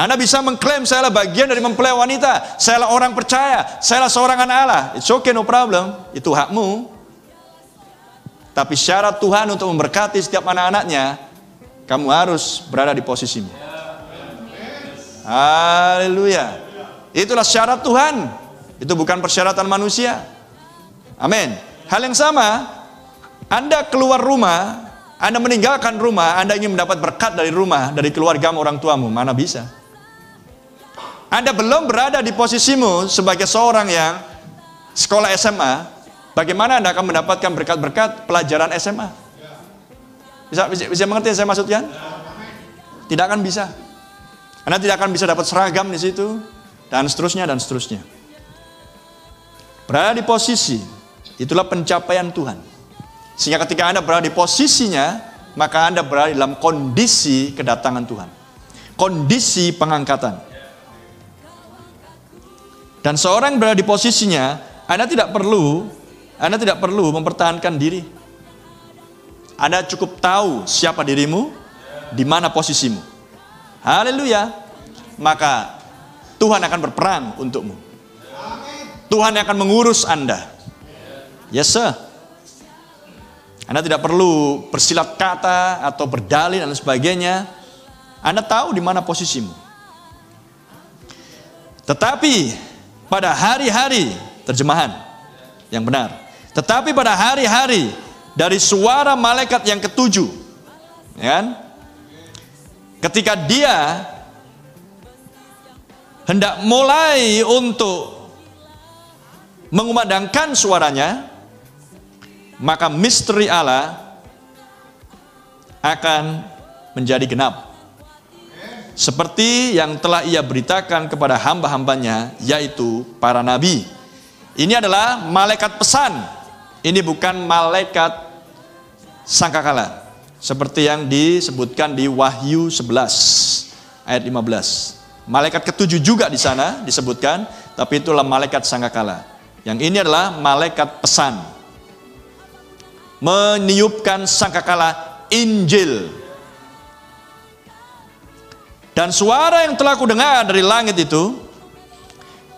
Anda bisa mengklaim saya adalah bagian dari mempelai wanita, saya adalah orang percaya, saya adalah seorang anak Allah. It's okay, no problem. Itu hakmu. Tapi syarat Tuhan untuk memberkati setiap anak-anaknya, kamu harus berada di posisimu. Haleluya. Itulah syarat Tuhan. Itu bukan persyaratan manusia. Amin. Hal yang sama, Anda keluar rumah, Anda meninggalkan rumah, Anda ingin mendapat berkat dari rumah, dari keluargamu, orang tuamu, mana bisa? Anda belum berada di posisimu sebagai seorang yang sekolah SMA, bagaimana Anda akan mendapatkan berkat-berkat pelajaran SMA? Bisa mengerti yang saya maksudkan? Tidak akan bisa. Anda tidak akan bisa dapat seragam di situ, dan seterusnya, dan seterusnya. Berada di posisi, itulah pencapaian Tuhan. Sehingga ketika Anda berada di posisinya, maka Anda berada dalam kondisi kedatangan Tuhan. Kondisi pengangkatan. Dan seorang berada di posisinya, Anda tidak perlu mempertahankan diri. Anda cukup tahu siapa dirimu, di mana posisimu. Haleluya. Maka Tuhan akan berperang untukmu. Tuhan akan mengurus Anda. Yes sir. Anda tidak perlu bersilat kata atau berdalil dan sebagainya. Anda tahu di mana posisimu. Tetapi pada hari-hari, terjemahan yang benar. Tetapi pada hari-hari dari suara malaikat yang ketujuh, ya kan? Ketika dia hendak mulai untuk mengumandangkan suaranya, maka misteri Allah akan menjadi genap. Seperti yang telah ia beritakan kepada hamba-hambanya, yaitu para nabi. Ini adalah malaikat pesan. Ini bukan malaikat sangkakala. Seperti yang disebutkan di Wahyu 11 ayat 15. Malaikat ketujuh juga di sana disebutkan, tapi itulah malaikat sangkakala. Yang ini adalah malaikat pesan. Meniupkan sangkakala Injil. Dan suara yang telah kudengar dari langit itu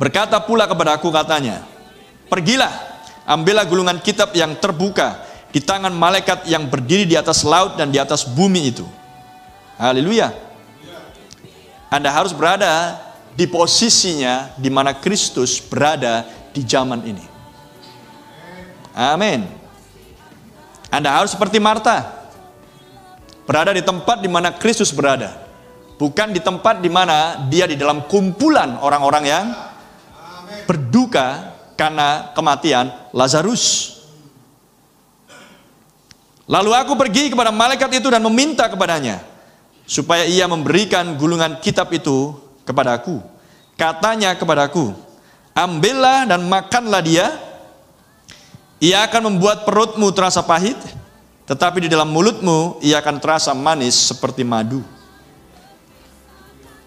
berkata pula kepadaku, katanya, pergilah, ambillah gulungan kitab yang terbuka di tangan malaikat yang berdiri di atas laut dan di atas bumi itu. Haleluya. Anda harus berada di posisinya di mana Kristus berada di zaman ini. Amin. Anda harus seperti Marta, berada di tempat di mana Kristus berada. Bukan di tempat di mana dia di dalam kumpulan orang-orang yang berduka karena kematian Lazarus. Lalu aku pergi kepada malaikat itu dan meminta kepadanya supaya ia memberikan gulungan kitab itu kepadaku. Katanya kepadaku, ambillah dan makanlah dia. Ia akan membuat perutmu terasa pahit, tetapi di dalam mulutmu ia akan terasa manis seperti madu.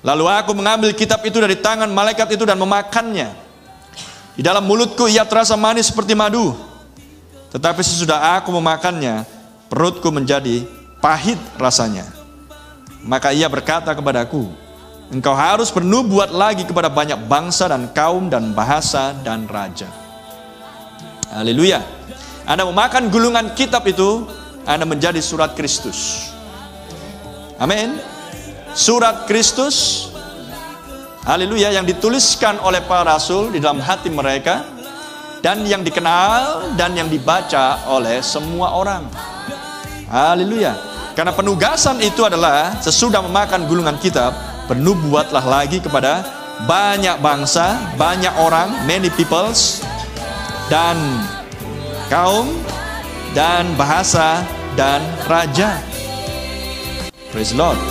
Lalu aku mengambil kitab itu dari tangan malaikat itu dan memakannya. Di dalam mulutku ia terasa manis seperti madu. Tetapi sesudah aku memakannya, perutku menjadi pahit rasanya. Maka ia berkata kepadaku, engkau harus bernubuat lagi kepada banyak bangsa dan kaum dan bahasa dan raja. Haleluya. Anda memakan gulungan kitab itu, Anda menjadi surat Kristus. Amin. Surat Kristus, haleluya, yang dituliskan oleh para rasul di dalam hati mereka, dan yang dikenal dan yang dibaca oleh semua orang. Haleluya. Karena penugasan itu adalah sesudah memakan gulungan kitab, bernubuatlah lagi kepada banyak bangsa, banyak orang, many peoples, dan kaum, dan bahasa, dan raja. Praise the Lord.